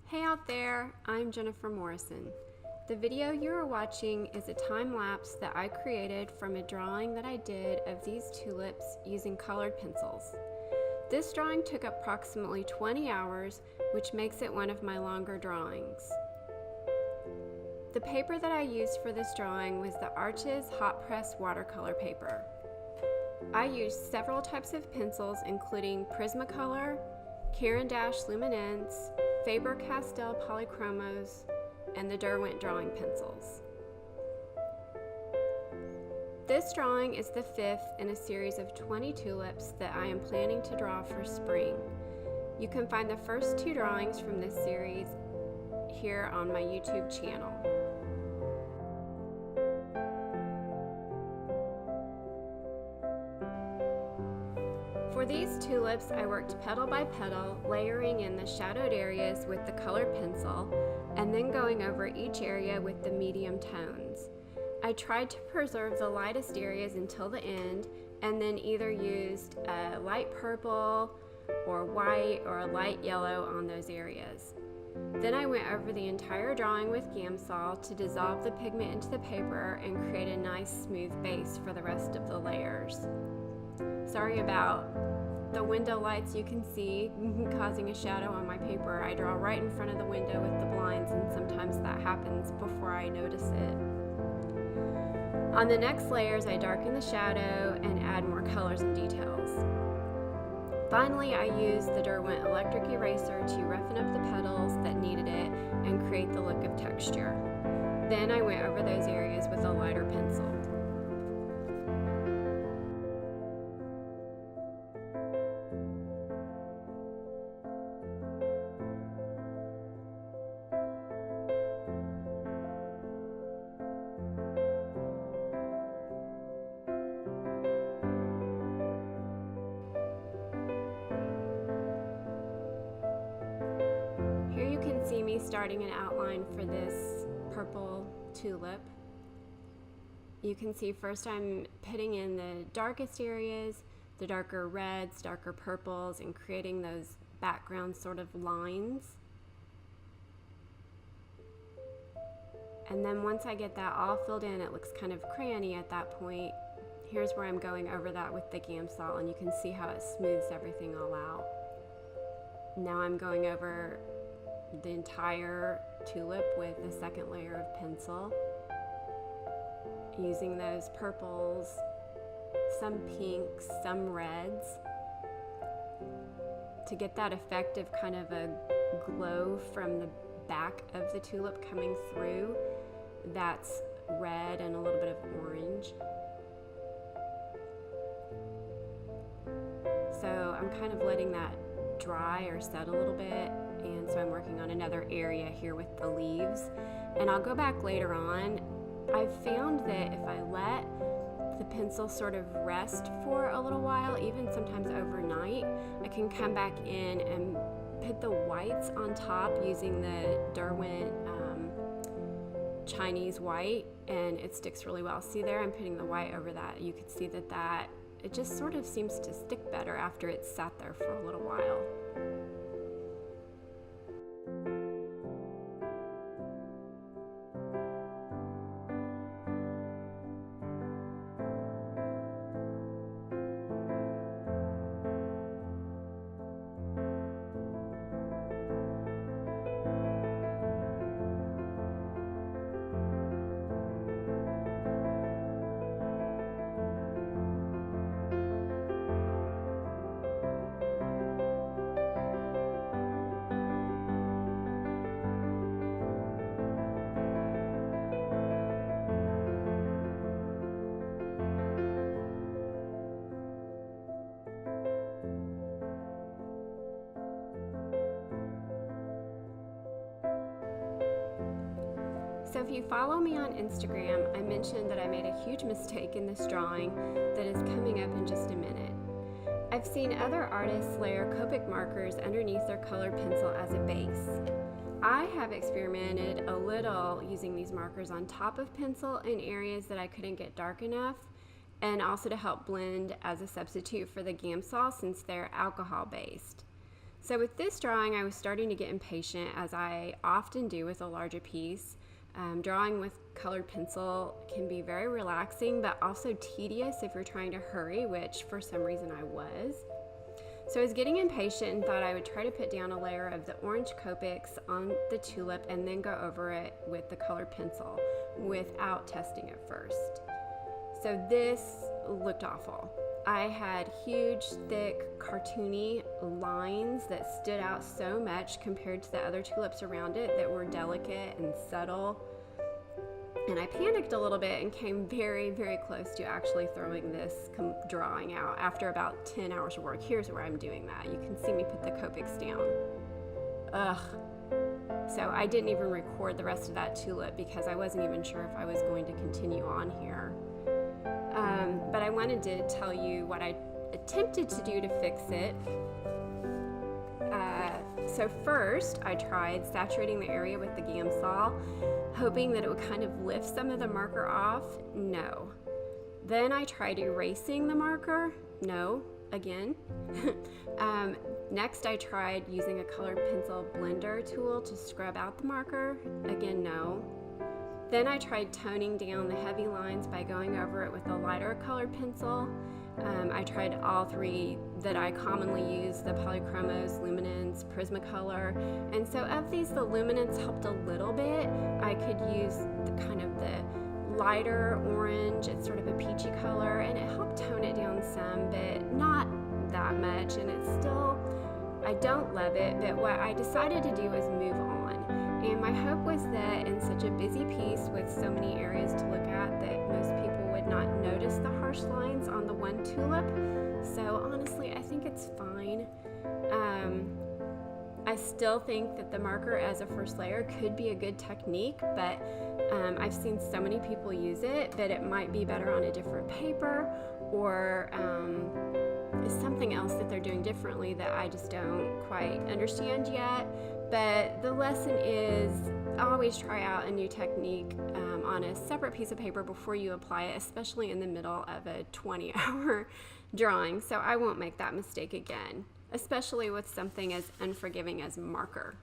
Hey out there, I'm Jennifer Morrison. The video you are watching is a time lapse that I created from a drawing that I did of these tulips using colored pencils. This drawing took approximately 20 hours, which makes it one of my longer drawings. The paper that I used for this drawing was the Arches hot press watercolor paper. I used several types of pencils including Prismacolor, Caran Luminance, Faber Castell Polychromos, and the Derwent drawing pencils. This drawing is the fifth in a series of 20 tulips that I am planning to draw for spring. You can find the first two drawings from this series here on my YouTube channel. For these tulips, I worked petal by petal, layering in the shadowed areas with the colored pencil, and then going over each area with the medium tones. I tried to preserve the lightest areas until the end, and then either used a light purple or white or a light yellow on those areas. Then I went over the entire drawing with Gamsol to dissolve the pigment into the paper and create a nice smooth base for the rest of the layers. Sorry about the window lights you can see causing a shadow on my paper. I draw right in front of the window with the blinds, and sometimes that happens before I notice it. On the next layers, I darken the shadow and add more colors and details. Finally, I used the Derwent electric eraser to roughen up the petals that needed it and create the look of texture. Then I went over those areas with a lighter pencil. See me starting an outline for this purple tulip. You can see first I'm putting in the darkest areas, the darker reds, darker purples, and creating those background sort of lines. And then once I get that all filled in, it looks kind of crayony at that point. Here's where I'm going over that with the Gamsol, and you can see how it smooths everything all out. Now I'm going over the entire tulip with the second layer of pencil, using those purples, some pinks, some reds, to get that effect of kind of a glow from the back of the tulip coming through. That's red and a little bit of orange. So I'm kind of letting that dry or set a little bit, and so I'm working on another area here with the leaves, and I'll go back later on. I've found that if I let the pencil sort of rest for a little while, even sometimes overnight, I can come back in and put the whites on top using the Derwent Chinese white, and it sticks really well. See there, I'm putting the white over that. You can see that it just sort of seems to stick better after it's sat there for a little while. So if you follow me on Instagram, I mentioned that I made a huge mistake in this drawing that is coming up in just a minute. I've seen other artists layer Copic markers underneath their colored pencil as a base. I have experimented a little using these markers on top of pencil in areas that I couldn't get dark enough, and also to help blend as a substitute for the Gamsol since they're alcohol based. So with this drawing, I was starting to get impatient, as I often do with a larger piece. Drawing with colored pencil can be very relaxing, but also tedious if you're trying to hurry, which for some reason I was. So I was getting impatient and thought I would try to put down a layer of the orange Copics on the tulip and then go over it with the colored pencil without testing it first. So this looked awful. I had huge, thick, cartoony lines that stood out so much compared to the other tulips around it that were delicate and subtle. And I panicked a little bit and came very, very close to actually throwing this drawing out after about 10 hours of work. Here's where I'm doing that. You can see me put the Copics down. Ugh. So I didn't even record the rest of that tulip because I wasn't even sure if I was going to continue on here. But I wanted to tell you what I attempted to do to fix it. So first, I tried saturating the area with the Gamsol, hoping that it would kind of lift some of the marker off. No. Then I tried erasing the marker. No, again. Next, I tried using a colored pencil blender tool to scrub out the marker. Again, no. Then I tried toning down the heavy lines by going over it with a lighter colored pencil. I tried all three that I commonly use, the Polychromos, Luminance, Prismacolor. And so of these, the Luminance helped a little bit. I could use the lighter orange. It's sort of a peachy color, and it helped tone it down some, but not that much. And it's still, I don't love it, but what I decided to do was move on. And my hope was that in such a busy piece with so many areas to look at, that most people would not notice the harsh lines on the one tulip. So honestly, I think it's fine. I still think that the marker as a first layer could be a good technique, but I've seen so many people use it that it might be better on a different paper, or something else that they're doing differently that I just don't quite understand yet. But the lesson is always try out a new technique on a separate piece of paper before you apply it, especially in the middle of a 20-hour drawing. So I won't make that mistake again, especially with something as unforgiving as marker.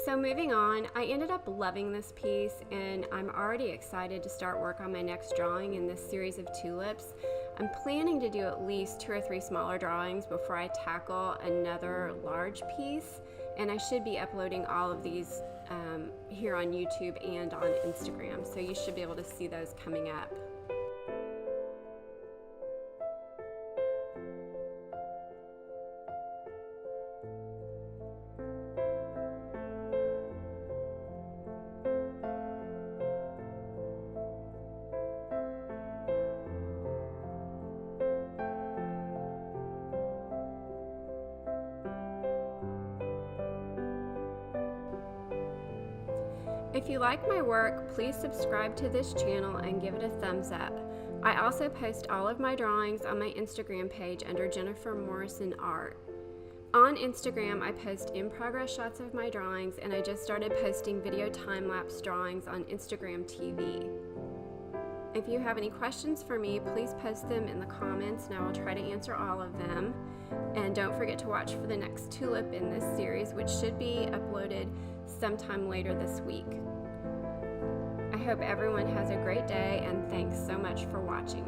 So moving on, I ended up loving this piece, and I'm already excited to start work on my next drawing in this series of tulips. I'm planning to do at least 2 or 3 smaller drawings before I tackle another large piece, and I should be uploading all of these here on YouTube and on Instagram, so you should be able to see those coming up. If you like my work, please subscribe to this channel and give it a thumbs up. I also post all of my drawings on my Instagram page under Jennifer Morrison Art. On Instagram, I post in-progress shots of my drawings, and I just started posting video time-lapse drawings on Instagram TV. If you have any questions for me, please post them in the comments and I will try to answer all of them. And don't forget to watch for the next tulip in this series, which should be uploaded sometime later this week. I hope everyone has a great day, and thanks so much for watching.